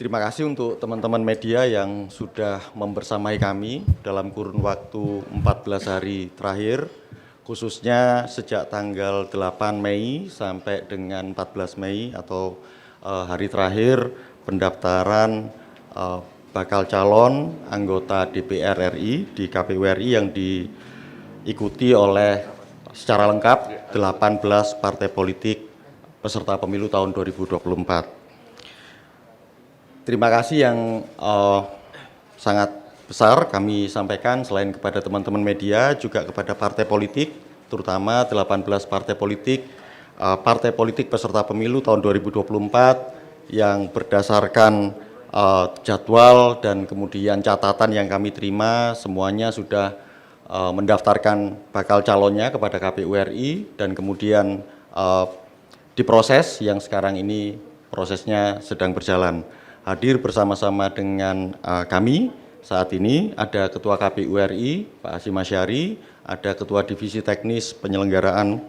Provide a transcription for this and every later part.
Terima kasih untuk teman-teman media yang sudah membersamai kami dalam kurun waktu 14 hari terakhir, khususnya sejak tanggal 8 Mei sampai dengan 14 Mei atau hari terakhir pendaftaran bakal calon anggota DPR RI di KPU RI yang diikuti oleh secara lengkap 18 partai politik peserta pemilu tahun 2024. Terima kasih yang sangat besar kami sampaikan selain kepada teman-teman media juga kepada partai politik, terutama 18 partai politik peserta pemilu tahun 2024 yang berdasarkan jadwal dan kemudian catatan yang kami terima semuanya sudah mendaftarkan bakal calonnya kepada KPU RI dan kemudian diproses yang sekarang ini prosesnya sedang berjalan. Hadir bersama-sama dengan kami saat ini ada Ketua KPU RI Pak Hasyim Asyari, ada Ketua Divisi Teknis Penyelenggaraan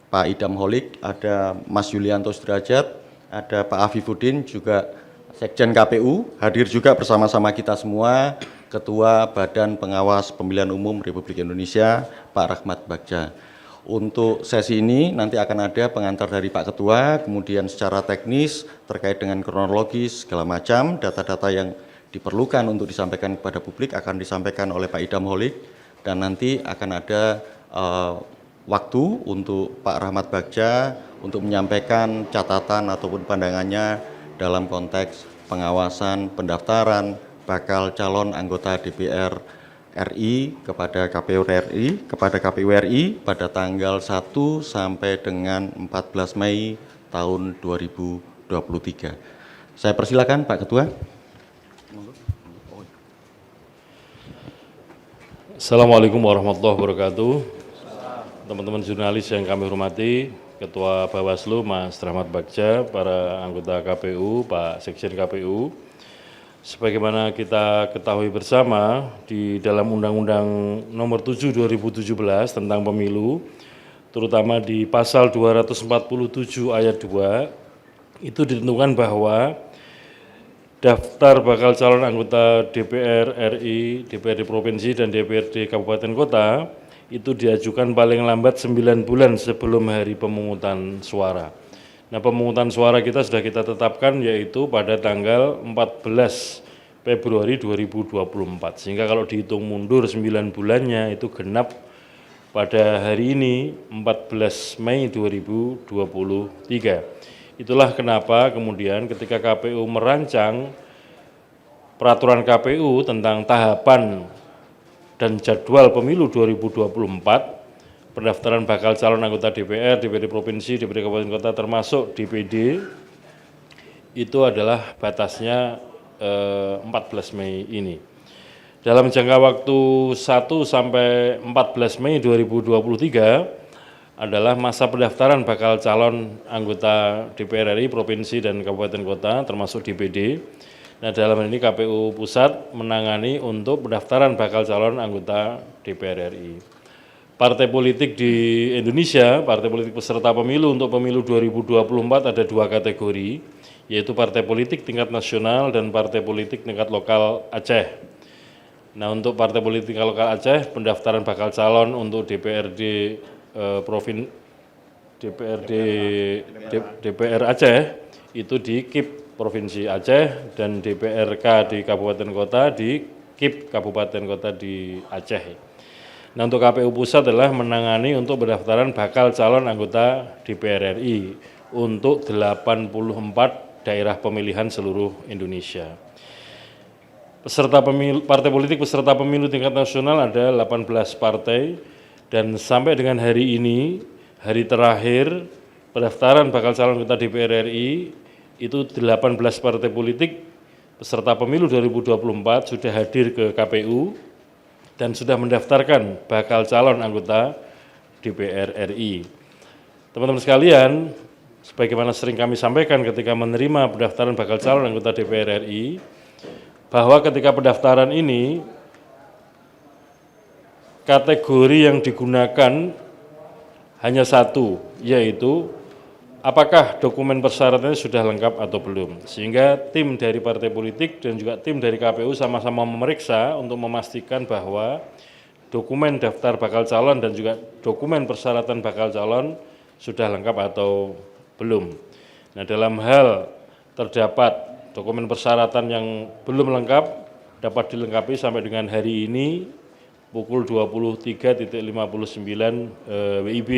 Pak Idam Holik, ada Mas Yulianto Sudrajat, ada Pak Afifuddin juga Sekjen KPU, hadir juga bersama-sama kita semua Ketua Badan Pengawas Pemilihan Umum Republik Indonesia Pak Rahmat Bagja. Untuk sesi ini nanti akan ada pengantar dari Pak Ketua, kemudian secara teknis terkait dengan kronologis segala macam, data-data yang diperlukan untuk disampaikan kepada publik akan disampaikan oleh Pak Idam Holik dan nanti akan ada waktu untuk Pak Rahmat Bagja untuk menyampaikan catatan ataupun pandangannya dalam konteks pengawasan pendaftaran bakal calon anggota DPR RI kepada KPU RI pada tanggal 1 sampai dengan 14 Mei tahun 2023. Saya persilakan Pak Ketua. Assalamualaikum warahmatullahi wabarakatuh. Teman-teman jurnalis yang kami hormati, Ketua Bawaslu Mas Rahmat Bagja, para anggota KPU, Pak Sekjen KPU. Sebagaimana kita ketahui bersama, di dalam Undang-Undang Nomor 7 2017 tentang pemilu, terutama di pasal 247 ayat 2, itu ditentukan bahwa daftar bakal calon anggota DPR RI, DPRD Provinsi, dan DPRD Kabupaten Kota itu diajukan paling lambat 9 bulan sebelum hari pemungutan suara. Nah, pemungutan suara kita sudah kita tetapkan yaitu pada tanggal 14 Februari 2024. Sehingga kalau dihitung mundur 9 bulannya itu genap pada hari ini 14 Mei 2023. Itulah kenapa kemudian ketika KPU merancang peraturan KPU tentang tahapan dan jadwal pemilu 2024, pendaftaran bakal calon anggota DPR, DPRD Provinsi, DPRD Kabupaten Kota termasuk DPD itu adalah batasnya 14 Mei ini. Dalam jangka waktu 1 sampai 14 Mei 2023 adalah masa pendaftaran bakal calon anggota DPR RI, Provinsi, dan Kabupaten Kota termasuk DPD. Nah, dalam hal ini KPU Pusat menangani untuk pendaftaran bakal calon anggota DPR RI. Partai politik di Indonesia, partai politik peserta pemilu untuk pemilu 2024 ada 2 kategori, yaitu partai politik tingkat nasional dan partai politik tingkat lokal Aceh. Nah, untuk partai politik lokal Aceh, pendaftaran bakal calon untuk DPRD DPR Aceh itu di KIP Provinsi Aceh dan DPRK di Kabupaten Kota di KIP Kabupaten Kota di Aceh. Nah, untuk KPU Pusat adalah menangani untuk pendaftaran bakal calon anggota DPR RI untuk 84 daerah pemilihan seluruh Indonesia. Peserta pemilu, partai politik peserta pemilu tingkat nasional ada 18 partai dan sampai dengan hari ini, hari terakhir pendaftaran bakal calon anggota DPR RI itu 18 partai politik peserta pemilu 2024 sudah hadir ke KPU dan sudah mendaftarkan bakal calon anggota DPR RI. Teman-teman sekalian, sebagaimana sering kami sampaikan ketika menerima pendaftaran bakal calon anggota DPR RI, bahwa ketika pendaftaran ini, kategori yang digunakan hanya satu, yaitu apakah dokumen persyaratannya sudah lengkap atau belum. Sehingga tim dari partai politik dan juga tim dari KPU sama-sama memeriksa untuk memastikan bahwa dokumen daftar bakal calon dan juga dokumen persyaratan bakal calon sudah lengkap atau belum. Nah, dalam hal terdapat dokumen persyaratan yang belum lengkap dapat dilengkapi sampai dengan hari ini pukul 23.59 WIB.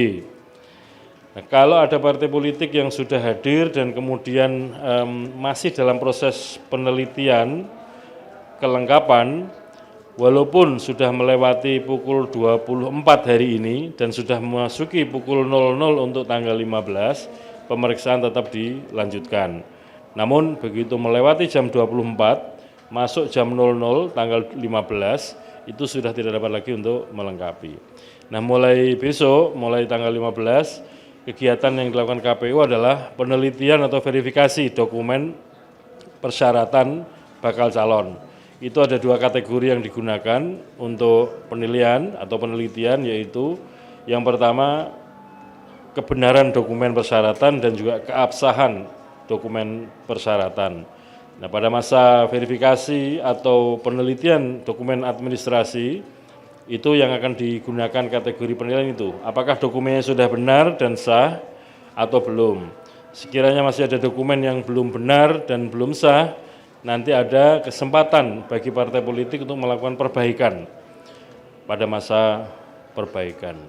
Nah, kalau ada partai politik yang sudah hadir dan kemudian masih dalam proses penelitian kelengkapan, walaupun sudah melewati pukul 24 hari ini dan sudah memasuki pukul 00 untuk tanggal 15, pemeriksaan tetap dilanjutkan. Namun begitu melewati jam 24, masuk jam 00 tanggal 15, itu sudah tidak dapat lagi untuk melengkapi. Nah, mulai besok, mulai tanggal 15, kegiatan yang dilakukan KPU adalah penelitian atau verifikasi dokumen persyaratan bakal calon. Itu ada 2 kategori yang digunakan untuk penilaian atau penelitian, yaitu yang pertama kebenaran dokumen persyaratan dan juga keabsahan dokumen persyaratan. Nah, pada masa verifikasi atau penelitian dokumen administrasi, itu yang akan digunakan kategori penilaian itu. Apakah dokumennya sudah benar dan sah atau belum. Sekiranya masih ada dokumen yang belum benar dan belum sah, nanti ada kesempatan bagi partai politik untuk melakukan perbaikan pada masa perbaikan.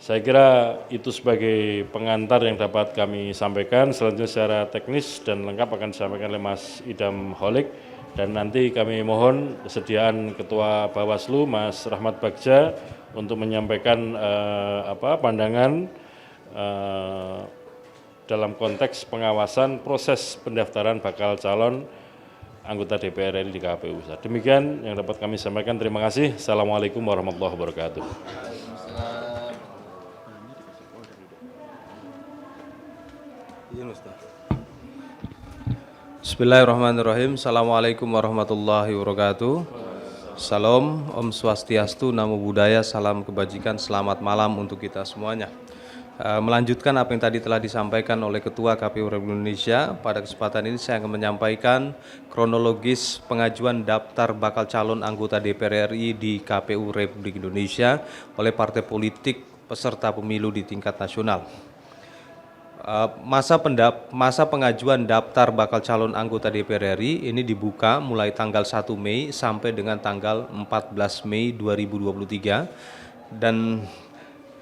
Saya kira itu sebagai pengantar yang dapat kami sampaikan. Selanjutnya secara teknis dan lengkap akan disampaikan oleh Mas Idam Holik. Dan nanti kami mohon kesediaan Ketua Bawaslu, Mas Rahmat Bagja, untuk menyampaikan pandangan dalam konteks pengawasan proses pendaftaran bakal calon anggota DPR RI di KPU. Demikian yang dapat kami sampaikan. Terima kasih. Assalamualaikum warahmatullahi wabarakatuh. Bismillahirrahmanirrahim. Assalamualaikum warahmatullahi wabarakatuh. Salam, Om Swastiastu, Namo Buddhaya, salam kebajikan, selamat malam untuk kita semuanya. Melanjutkan apa yang tadi telah disampaikan oleh Ketua KPU Republik Indonesia, pada kesempatan ini saya akan menyampaikan kronologis pengajuan daftar bakal calon anggota DPR RI di KPU Republik Indonesia oleh partai politik peserta pemilu di tingkat nasional. Masa pengajuan daftar bakal calon anggota DPR RI ini dibuka mulai tanggal 1 Mei sampai dengan tanggal 14 Mei 2023, dan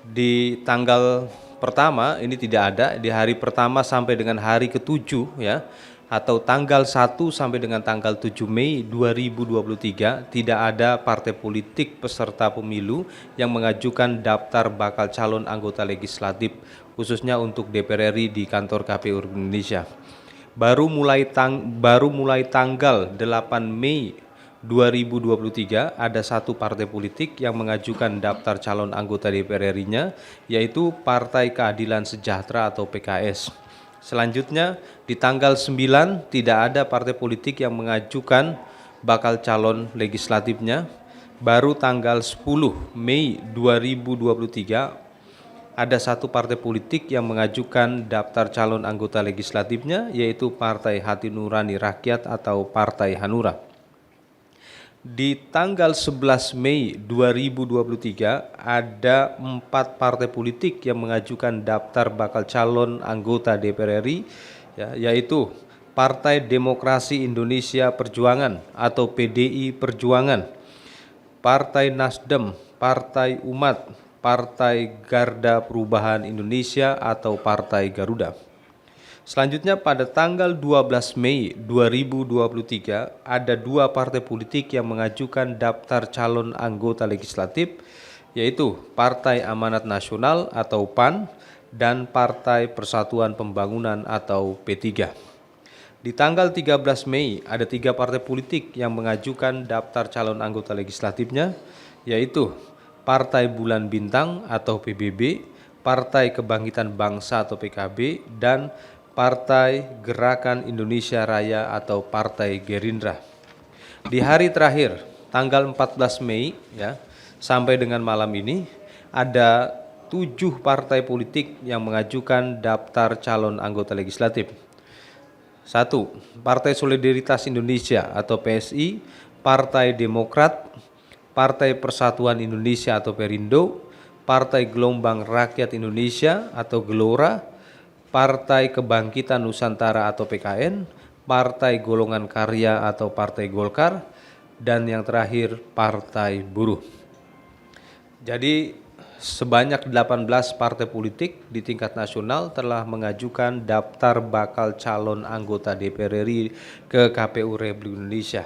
di tanggal pertama ini tidak ada, di hari pertama sampai dengan hari ke-7 ya, atau tanggal 1 sampai dengan tanggal 7 Mei 2023 tidak ada partai politik peserta pemilu yang mengajukan daftar bakal calon anggota legislatif khususnya untuk DPR RI di kantor KPU Indonesia. Baru mulai tanggal 8 Mei 2023 ada satu partai politik yang mengajukan daftar calon anggota DPR RI-nya, yaitu Partai Keadilan Sejahtera atau PKS. Selanjutnya di tanggal 9 tidak ada partai politik yang mengajukan bakal calon legislatifnya. Baru tanggal 10 Mei 2023 ada satu partai politik yang mengajukan daftar calon anggota legislatifnya, yaitu Partai Hati Nurani Rakyat atau Partai Hanura. Di tanggal 11 Mei 2023 ada 4 partai politik yang mengajukan daftar bakal calon anggota DPR RI, yaitu Partai Demokrasi Indonesia Perjuangan atau PDI Perjuangan, Partai Nasdem, Partai Umat, Partai Garda Perubahan Indonesia atau Partai Garuda. Selanjutnya pada tanggal 12 Mei 2023 ada 2 partai politik yang mengajukan daftar calon anggota legislatif, yaitu Partai Amanat Nasional atau PAN dan Partai Persatuan Pembangunan atau P3. Di tanggal 13 Mei ada 3 partai politik yang mengajukan daftar calon anggota legislatifnya, yaitu Partai Bulan Bintang atau PBB, Partai Kebangkitan Bangsa atau PKB, dan Partai Gerakan Indonesia Raya atau Partai Gerindra. Di hari terakhir, tanggal 14 Mei ya, sampai dengan malam ini ada 7 partai politik yang mengajukan daftar calon anggota legislatif. 1. Partai Solidaritas Indonesia atau PSI, Partai Demokrat, Partai Persatuan Indonesia atau Perindo, Partai Gelombang Rakyat Indonesia atau Gelora, Partai Kebangkitan Nusantara atau PKN, Partai Golongan Karya atau Partai Golkar, dan yang terakhir Partai Buruh. Jadi sebanyak 18 partai politik di tingkat nasional telah mengajukan daftar bakal calon anggota DPR RI ke KPU Republik Indonesia.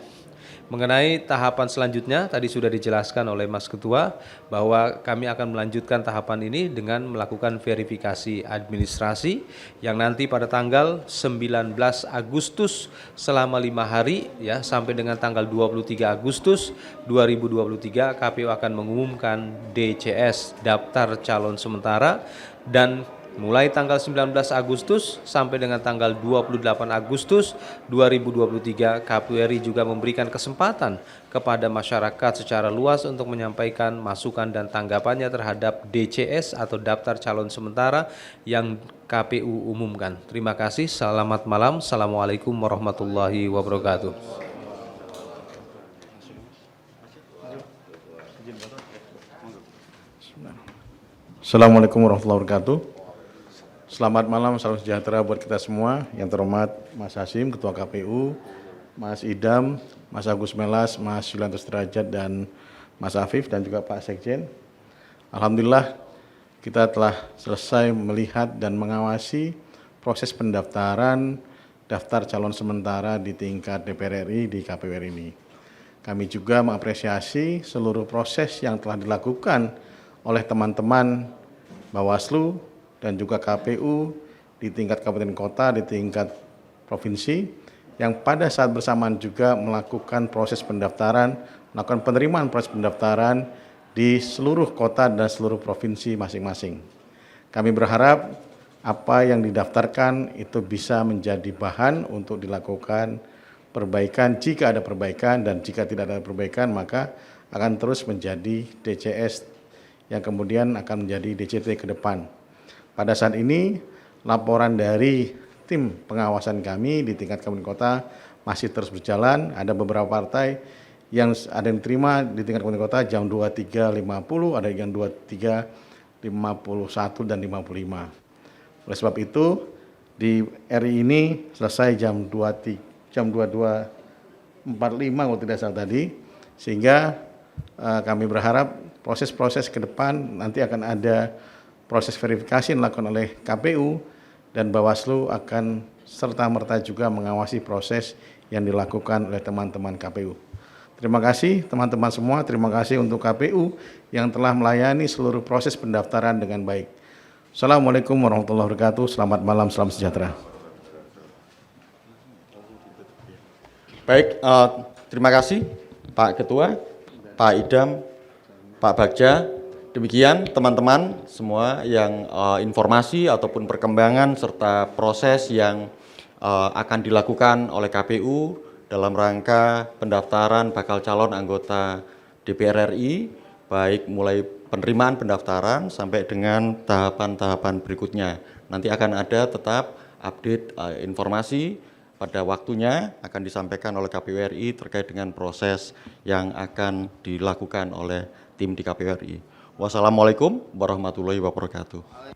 Mengenai tahapan selanjutnya, tadi sudah dijelaskan oleh Mas Ketua bahwa kami akan melanjutkan tahapan ini dengan melakukan verifikasi administrasi yang nanti pada tanggal 19 Agustus selama 5 hari ya sampai dengan tanggal 23 Agustus 2023 KPU akan mengumumkan DCS daftar calon sementara, dan mulai tanggal 19 Agustus sampai dengan tanggal 28 Agustus 2023, KPU RI juga memberikan kesempatan kepada masyarakat secara luas untuk menyampaikan masukan dan tanggapannya terhadap DCS atau daftar calon sementara yang KPU umumkan. Terima kasih, selamat malam, Assalamualaikum warahmatullahi wabarakatuh. Assalamualaikum warahmatullahi wabarakatuh. Selamat malam, salam sejahtera buat kita semua. Yang terhormat Mas Hasim, Ketua KPU, Mas Idam, Mas Agus Melas, Mas Yulianto Sederajat, dan Mas Afif, dan juga Pak Sekjen. Alhamdulillah kita telah selesai melihat dan mengawasi proses pendaftaran daftar calon sementara di tingkat DPR RI di KPU RI ini. Kami juga mengapresiasi seluruh proses yang telah dilakukan oleh teman-teman Bawaslu dan juga KPU di tingkat kabupaten kota, di tingkat provinsi, yang pada saat bersamaan juga melakukan proses pendaftaran, melakukan penerimaan proses pendaftaran di seluruh kota dan seluruh provinsi masing-masing. Kami berharap apa yang didaftarkan itu bisa menjadi bahan untuk dilakukan perbaikan jika ada perbaikan, dan jika tidak ada perbaikan maka akan terus menjadi DCS yang kemudian akan menjadi DCT ke depan. Pada saat ini laporan dari tim pengawasan kami di tingkat kabupaten kota masih terus berjalan. Ada beberapa partai yang ada yang diterima di tingkat kabupaten kota jam 23.50, ada yang 23.51 dan 55. Oleh sebab itu di RI ini selesai jam 22.45 kalau tidak salah tadi, sehingga kami berharap proses-proses ke depan nanti akan ada proses verifikasi yang dilakukan oleh KPU, dan Bawaslu akan serta-merta juga mengawasi proses yang dilakukan oleh teman-teman KPU. Terima kasih teman-teman semua, terima kasih untuk KPU yang telah melayani seluruh proses pendaftaran dengan baik. Assalamualaikum warahmatullahi wabarakatuh, selamat malam, salam sejahtera. Baik, terima kasih Pak Ketua, Pak Idam, Pak Bagja. Demikian teman-teman semua yang informasi ataupun perkembangan serta proses yang akan dilakukan oleh KPU dalam rangka pendaftaran bakal calon anggota DPR RI, baik mulai penerimaan pendaftaran sampai dengan tahapan-tahapan berikutnya. Nanti akan ada tetap update informasi pada waktunya akan disampaikan oleh KPU RI terkait dengan proses yang akan dilakukan oleh tim di KPU RI. Wassalamualaikum warahmatullahi wabarakatuh.